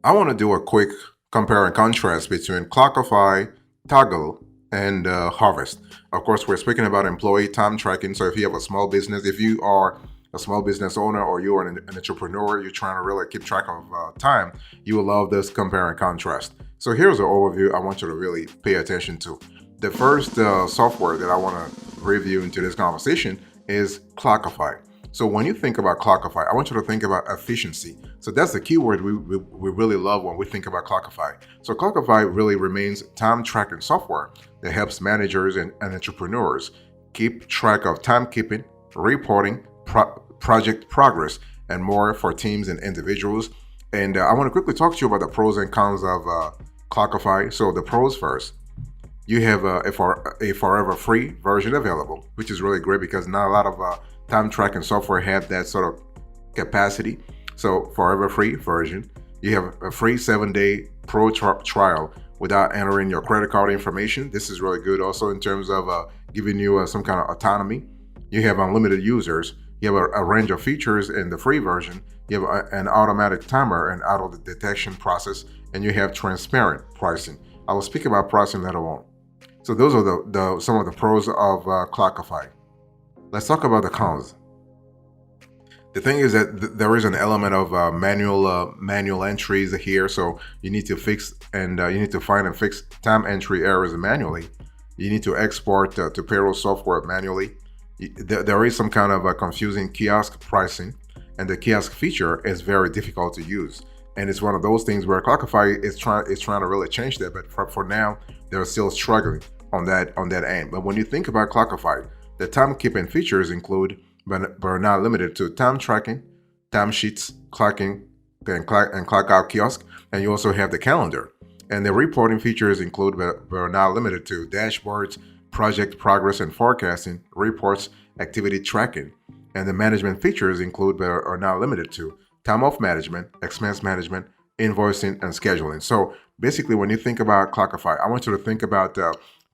I want to do a quick compare and contrast between Clockify, Toggl, and Harvest. Of course, we're speaking about employee time tracking. So if you have a small business, if you are a small business owner or you are an entrepreneur, you're trying to really keep track of time, you will love this compare and contrast. So here's an overview I want you to really pay attention to. The first software that I want to review into this conversation is Clockify. So when you think about Clockify, I want you to think about efficiency. So that's the keyword we really love when we think about Clockify. So Clockify really remains time tracking software that helps managers and entrepreneurs keep track of timekeeping, reporting, project progress, and more for teams and individuals. And I want to quickly talk to you about the pros and cons of Clockify. So the pros first. You have a forever free version available, which is really great because not a lot of time tracking software have that sort of capacity. So forever free version, you have a free 7-day pro trial without entering your credit card information. This is really good also in terms of giving you some kind of autonomy. You have unlimited users. You have a range of features in the free version. You have an automatic timer and auto detection process, and you have transparent pricing. I will speak about pricing later on. So those are some of the pros of Clockify. Let's talk about the cons. The thing is that there is an element of manual entries here, so you need to fix and you need to find and fix time entry errors manually. You need to export to payroll software manually. There is some kind of a confusing kiosk pricing, and the kiosk feature is very difficult to use. And it's one of those things where Clockify is trying to really change that, but for now they're still struggling on that end. But when you think about Clockify, the timekeeping features include, but are not limited to, time tracking, timesheets, clocking, and clock out kiosk, and you also have the calendar. And the reporting features include, but are not limited to, dashboards, project progress and forecasting, reports, activity tracking. And the management features include, but are not limited to, time off management, expense management, invoicing, and scheduling. So basically, when you think about Clockify, I want you to think about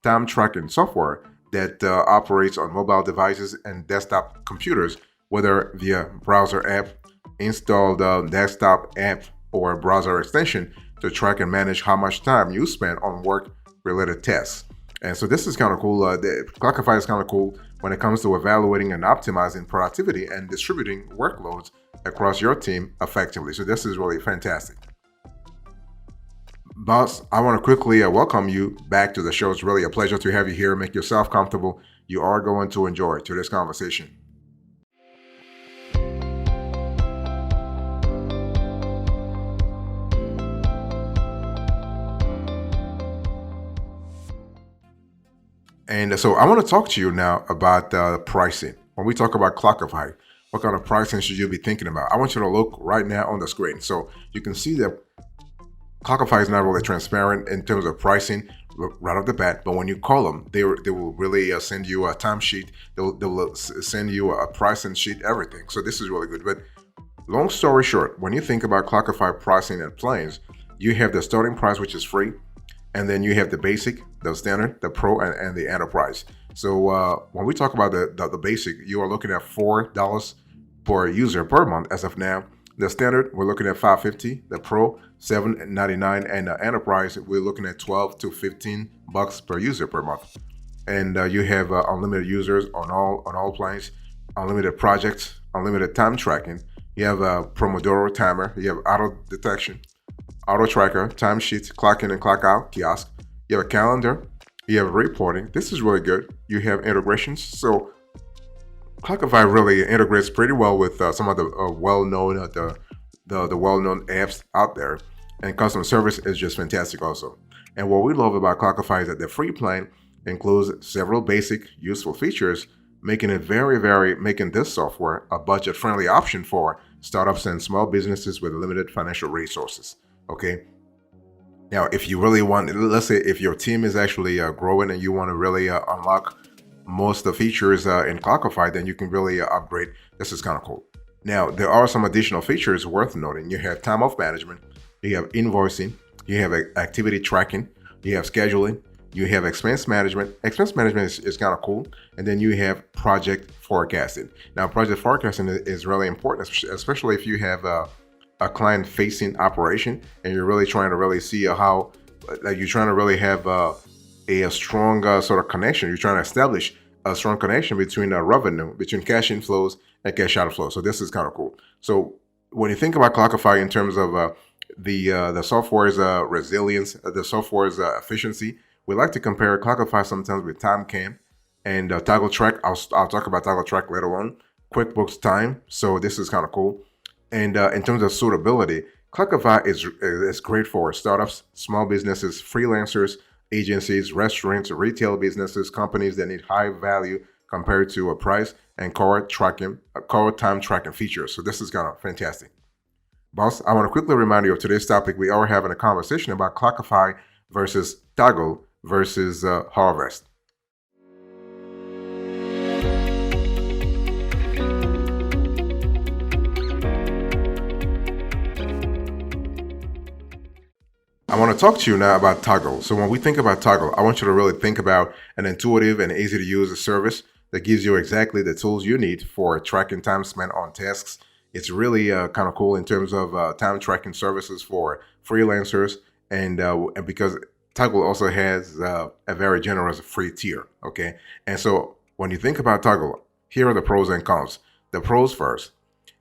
time tracking software that operates on mobile devices and desktop computers, whether via browser app, installed desktop app, or browser extension to track and manage how much time you spend on work-related tasks. And so this is kind of cool. Clockify is kind of cool when it comes to evaluating and optimizing productivity and distributing workloads across your team effectively. So this is really fantastic. Boss, I want to quickly welcome you back to the show. It's really a pleasure to have you here. Make yourself comfortable. You are going to enjoy today's conversation. And so I want to talk to you now about pricing. When we talk about Clockify, what kind of pricing should you be thinking about? I want you to look right now on the screen. So you can see that Clockify is not really transparent in terms of pricing right off the bat, but when you call them, they will really send you a timesheet. They will send you a pricing sheet, everything. So this is really good. But long story short, when you think about Clockify pricing and plans, you have the starting price, which is free, and then you have the basic, the standard, the pro, and the enterprise. So when we talk about the basic, you are looking at $4 per user per month as of now. The standard, we're looking at $5.50. The pro, $7.99, and the enterprise, we're looking at $12 to $15 per user per month. And you have unlimited users on all plans, unlimited projects, unlimited time tracking. You have a Pomodoro timer. You have auto detection, auto tracker, timesheets, clock in and clock out kiosk. You have a calendar. You have reporting. This is really good. You have integrations. So Clockify really integrates pretty well with some of the well-known the well-known apps out there, and customer service is just fantastic also. And what we love about Clockify is that the free plan includes several basic useful features, making this software a budget-friendly option for startups and small businesses with limited financial resources. Okay. Now, if you really want, let's say if your team is actually growing and you want to really unlock most of the features in Clockify, then you can really upgrade. This is kind of cool. Now, there are some additional features worth noting. You have time off management, you have invoicing, you have activity tracking, you have scheduling, you have expense management. Expense management is kind of cool. And then you have project forecasting. Now, project forecasting is really important, especially if you have a client-facing operation, and you're really trying to really see how, like, you're trying to really have a strong sort of connection. You're trying to establish a strong connection between revenue, between cash inflows and cash outflows. So this is kind of cool. So when you think about Clockify in terms of the software's resilience, the software's efficiency, we like to compare Clockify sometimes with TimeCam and Toggl Track. I'll talk about Toggl Track later on. QuickBooks Time. So this is kind of cool. And in terms of suitability, Clockify is great for startups, small businesses, freelancers, agencies, restaurants, retail businesses, companies that need high value compared to a price and core time tracking features. So this is kind of fantastic. Boss, I want to quickly remind you of today's topic. We are having a conversation about Clockify versus Toggl versus Harvest. I want to talk to you now about Toggl. So when we think about Toggl, I want you to really think about an intuitive and easy to use service that gives you exactly the tools you need for tracking time spent on tasks. It's really kind of cool in terms of time tracking services for freelancers, and because Toggl also has a very generous free tier. Okay, and so when you think about Toggl, here are the pros and cons. The pros first: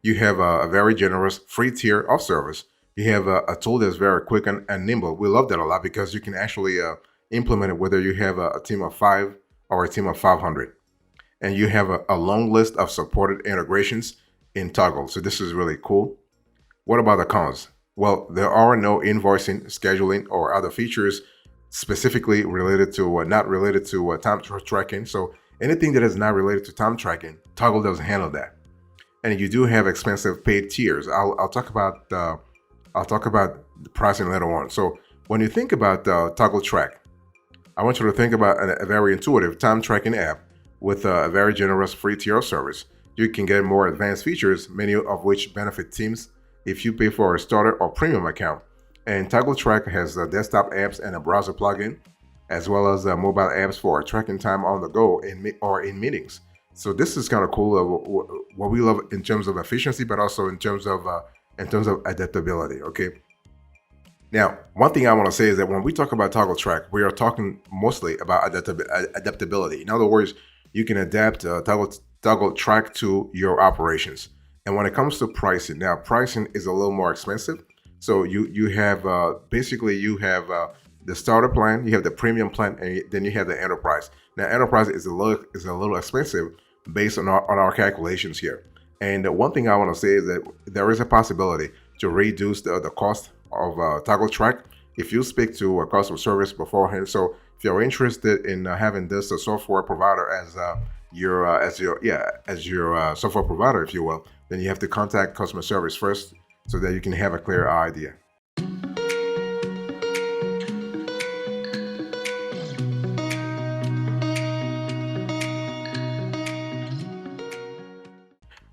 you have a very generous free tier of service. You have a tool that's very quick and nimble. We love that a lot because you can actually implement it whether you have a team of 5 or a team of 500. And you have a long list of supported integrations in Toggl. So this is really cool. What about the cons? Well, there are no invoicing, scheduling, or other features specifically related to, not related to time tracking. So anything that is not related to time tracking, Toggl doesn't handle that. And you do have expensive paid tiers. I'll talk about the pricing later on. So when you think about Toggl Track, I want you to think about a very intuitive time tracking app with a very generous free tier service. You can get more advanced features, many of which benefit teams if you pay for a starter or premium account. And Toggl Track has desktop apps and a browser plugin, as well as mobile apps for tracking time on the go or in meetings. So this is kind of cool. What we love in terms of efficiency, but also in terms of adaptability. Okay. Now, one thing I want to say is that when we talk about Toggl Track, we are talking mostly about adaptability. In other words, you can adapt Toggl Track to your operations. And when it comes to pricing, now pricing is a little more expensive. So you have basically you have the starter plan, you have the premium plan, and then you have the enterprise. Now, enterprise is a little expensive based on our calculations here. And one thing I want to say is that there is a possibility to reduce the cost of Toggl Track if you speak to a customer service beforehand. So if you're interested in having this software provider as your software provider, if you will, then you have to contact customer service first so that you can have a clear idea.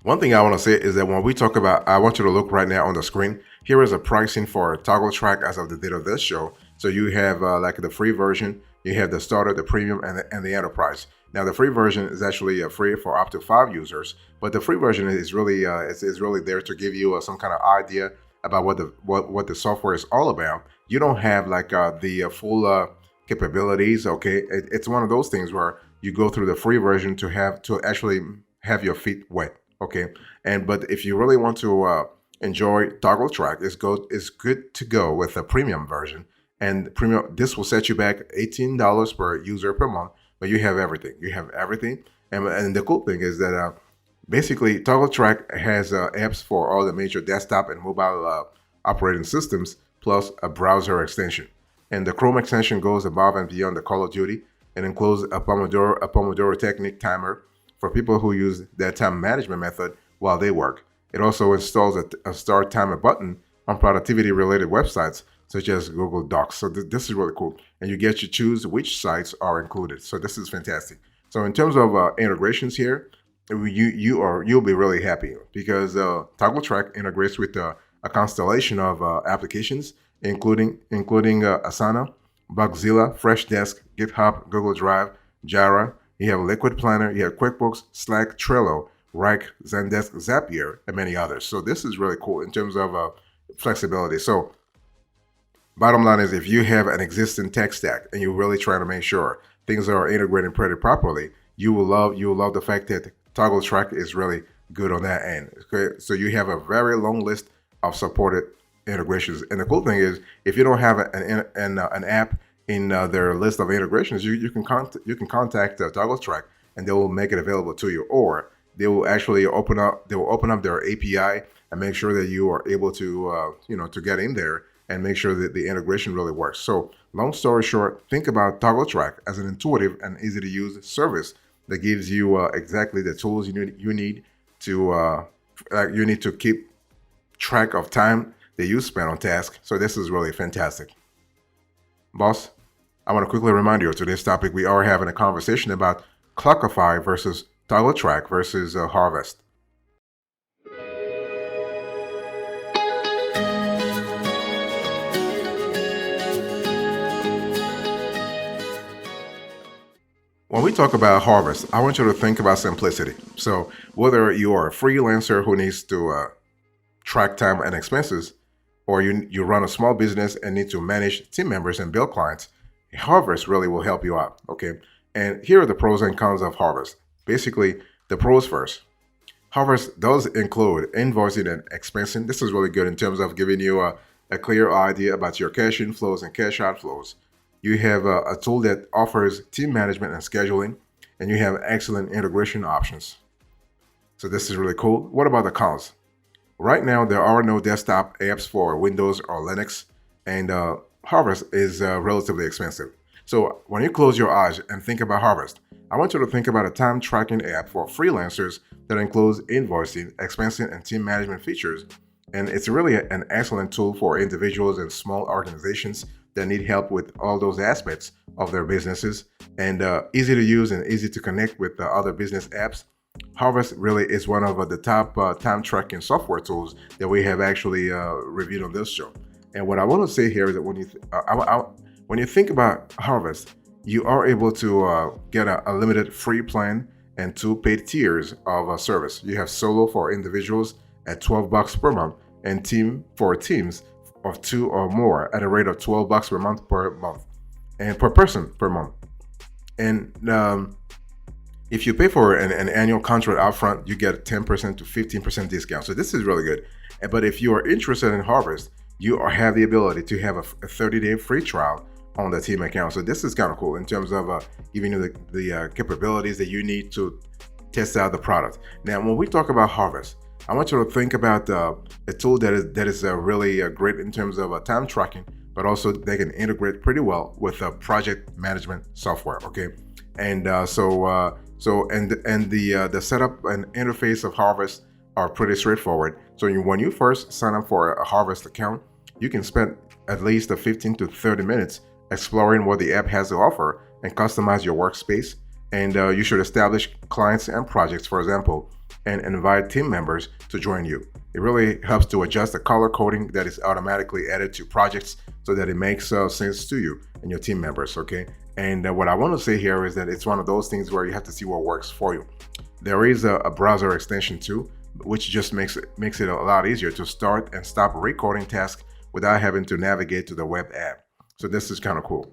One thing I want to say is that when we talk about, I want you to look right now on the screen. Here is a pricing for Toggl Track as of the date of this show. So you have like the free version, you have the starter, the premium, and the enterprise. Now the free version is actually free for up to 5 users, but the free version is really is really there to give you some kind of idea about what the software is all about. You don't have like the full capabilities. Okay, it's one of those things where you go through the free version to actually have your feet wet. Okay, but if you really want to enjoy Toggl Track, it's good to go with the premium version. And premium, this will set you back $18 per user per month, but you have everything. You have everything, and the cool thing is that basically Toggl Track has apps for all the major desktop and mobile operating systems, plus a browser extension. And the Chrome extension goes above and beyond the Call of Duty and includes a Pomodoro technique timer for people who use that time management method while they work. It also installs a start timer button on productivity-related websites such as Google Docs. So this is really cool. And you get to choose which sites are included. So this is fantastic. So in terms of integrations here, you'll be really happy because Toggl Track integrates with a constellation of applications, including Asana, Bugzilla, Freshdesk, GitHub, Google Drive, Jira. You have Liquid Planner, you have QuickBooks, Slack, Trello, Rike, Zendesk, Zapier, and many others. So this is really cool in terms of flexibility. So bottom line is, if you have an existing tech stack and you're really trying to make sure things are integrated pretty properly, you will love the fact that Toggl Track is really good on that end. Okay? So you have a very long list of supported integrations. And the cool thing is, if you don't have an app in their list of integrations, you can contact Toggl Track, and they will make it available to you, or they will actually open up their API and make sure that you are able to to get in there and make sure that the integration really works. So long story short, think about Toggl Track as an intuitive and easy to use service that gives you exactly the tools you need to keep track of time that you spend on task. So this is really fantastic. Boss, I want to quickly remind you of today's topic. We are having a conversation about Clockify versus Toggl Track versus Harvest. When we talk about harvest, I want you to think about simplicity. So whether you are a freelancer who needs to track time and expenses, or you run a small business and need to manage team members and bill clients, Harvest really will help you out. Okay. And here are the pros and cons of Harvest. Basically, the pros first. Harvest does include invoicing and expensing. This is really good in terms of giving you a clear idea about your cash inflows and cash outflows. You have a tool that offers team management and scheduling, and you have excellent integration options. So this is really cool. What about the cons? Right now, there are no desktop apps for Windows or Linux, and Harvest is relatively expensive. So when you close your eyes and think about Harvest, I want you to think about a time tracking app for freelancers that includes invoicing, expensing, and team management features. And it's really an excellent tool for individuals and small organizations that need help with all those aspects of their businesses, and easy to use and easy to connect with other business apps. Harvest really is one of the top time tracking software tools that we have actually reviewed on this show. And what I want to say here is that when you think about Harvest, you are able to get a limited free plan and 2 paid tiers of service. You have solo for individuals at $12 per month, and team for teams of 2 or more at a rate of $12 per month and per person per month. And if you pay for an annual contract upfront, you get 10% to 15% discount. So this is really good. But if you are interested in Harvest, you have the ability to have a 30-day free trial on the team account. So this is kind of cool in terms of giving you the capabilities that you need to test out the product. Now, when we talk about Harvest, I want you to think about a tool that is really great in terms of time tracking, but also they can integrate pretty well with project management software. Okay, and the setup and interface of Harvest are pretty straightforward. So when you first sign up for a Harvest account, you can spend at least 15 to 30 minutes exploring what the app has to offer and customize your workspace. And you should establish clients and projects, for example, and invite team members to join you. It really helps to adjust the color coding that is automatically added to projects so that it makes sense to you and your team members, okay? And what I want to say here is that it's one of those things where you have to see what works for you. There is a browser extension too, which just makes it a lot easier to start and stop recording tasks without having to navigate to the web app. So this is kind of cool.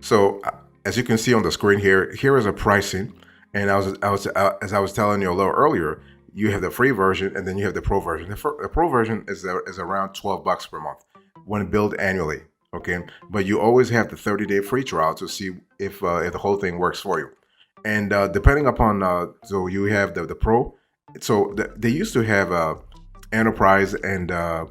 So as you can see on the screen here is a pricing, and as I was telling you a little earlier, you have the free version and then you have the pro version. The pro version is around $12 per month when billed annually. Okay, but you always have the 30-day free trial to see if the whole thing works for you. And depending upon so you have the pro. So they used to have enterprise and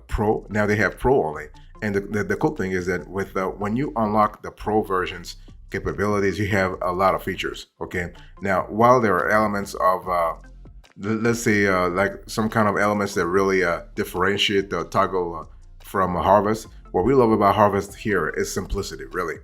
pro. Now they have pro only. And the cool thing is that with when you unlock the pro version's capabilities, you have a lot of features. Okay. Now, while there are elements of let's say like some kind of elements that really differentiate the Toggl from Harvest, what we love about Harvest here is simplicity, really.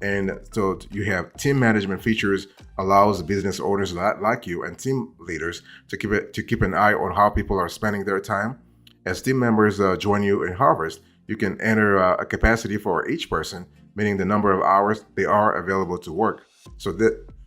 And so you have team management features, allows business owners like you and team leaders to keep an eye on how people are spending their time. As team members join you in Harvest, you can enter a capacity for each person meaning the number of hours they are available to work. So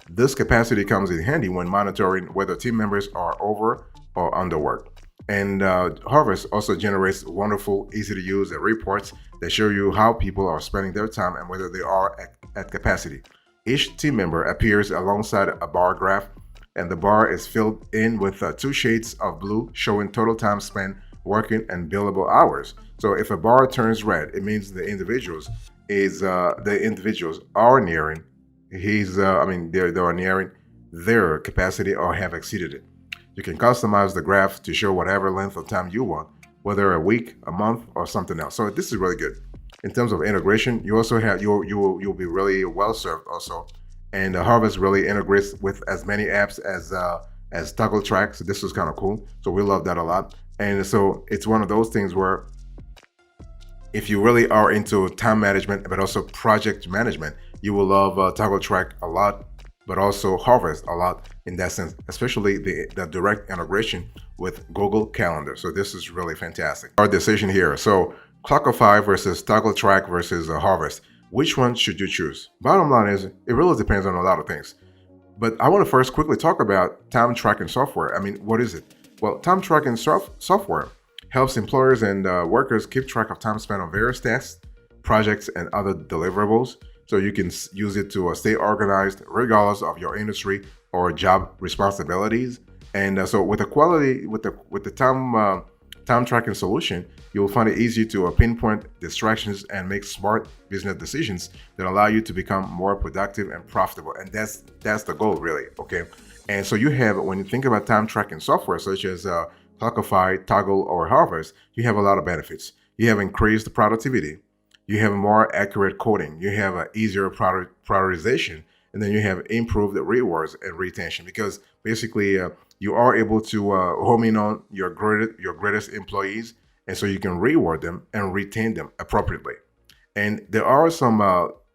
this capacity comes in handy when monitoring whether team members are over or underworked. And Harvest also generates wonderful, easy to use reports that show you how people are spending their time and whether they are at capacity. Each team member appears alongside a bar graph, and the bar is filled in with two shades of blue showing total time spent working and billable hours. So if a bar turns red, it means the individuals are nearing they're nearing their capacity or have exceeded it. You can customize the graph to show whatever length of time you want, whether a week, a month, or something else. So this is really good. In terms of integration, you also have you'll be really well served also. And Harvest really integrates with as many apps as Toggl Track. So this is kind of cool. So we love that a lot. And so it's one of those things where if you really are into time management but also project management, you will love Toggl Track a lot, but also Harvest a lot in that sense, especially the direct integration with Google Calendar. So this is really fantastic. Our decision here. So Clockify versus Toggl Track versus Harvest. Which one should you choose? Bottom line is, it really depends on a lot of things. But I want to first quickly talk about time tracking software. I mean, what is it? Well, time tracking software helps employers and workers keep track of time spent on various tasks, projects, and other deliverables. So you can use it to stay organized regardless of your industry or job responsibilities. And so with the time tracking solution, you'll find it easy to pinpoint distractions and make smart business decisions that allow you to become more productive and profitable. And that's the goal, really. Okay. And so you have, when you think about time tracking software such as Clockify, Toggl, or Harvest, you have a lot of benefits. You have increased productivity. You have more accurate coding. You have an easier prioritization, and then you have improved rewards and retention, because basically you are able to home in on your greatest employees, and so you can reward them and retain them appropriately. And there are some,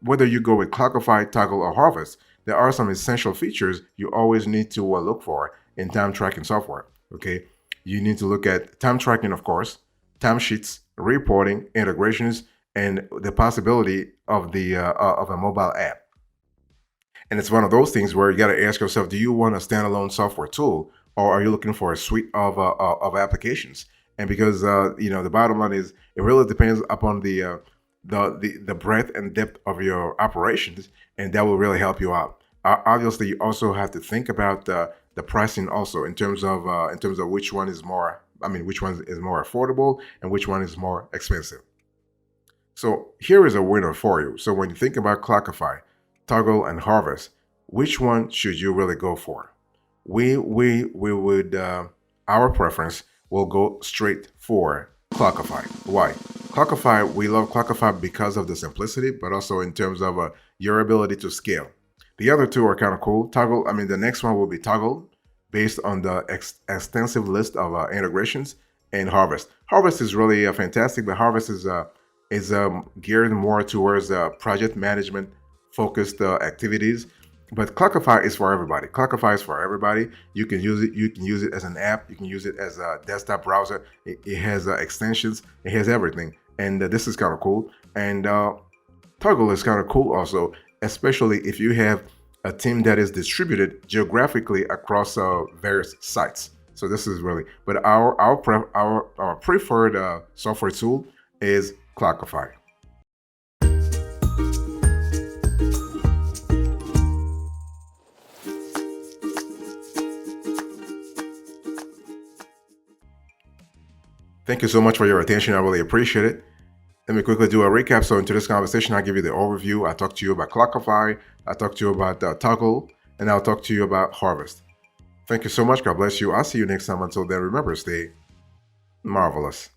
whether you go with Clockify, Toggl, or Harvest, there are some essential features you always need to look for in time tracking software. Okay, you need to look at time tracking, of course, timesheets, reporting, integrations, and the possibility of a mobile app. And it's one of those things where you got to ask yourself, do you want a standalone software tool, or are you looking for a suite of applications? And because the bottom line is, it really depends upon the breadth and depth of your operations, and that will really help you out. Obviously, you also have to think about the pricing also in terms of which one is more affordable and which one is more expensive. So here is a winner for you. So when you think about Clockify, Toggl, and Harvest, which one should you really go for? We would our preference will go straight for Clockify. Why? Clockify, we love Clockify because of the simplicity, but also in terms of your ability to scale. The other two are kind of cool. Toggl, the next one will be Toggl, based on the extensive list of integrations, and Harvest. Harvest is really fantastic, but Harvest is geared more towards project management focused activities. But Clockify is for everybody. Clockify is for everybody. You can use it. You can use it as an app. You can use it as a desktop browser. It has extensions. It has everything. And this is kind of cool. And Toggl is kind of cool also, especially if you have a team that is distributed geographically across various sites. So this is really, but our preferred software tool is Clockify. Thank you so much for your attention. I really appreciate it. Let me quickly do a recap. So in today's conversation, I'll give you the overview. I talked to you about Clockify. I talked to you about Toggl, and I'll talk to you about Harvest. Thank you so much. God bless you. I'll see you next time. Until then, remember, stay marvelous.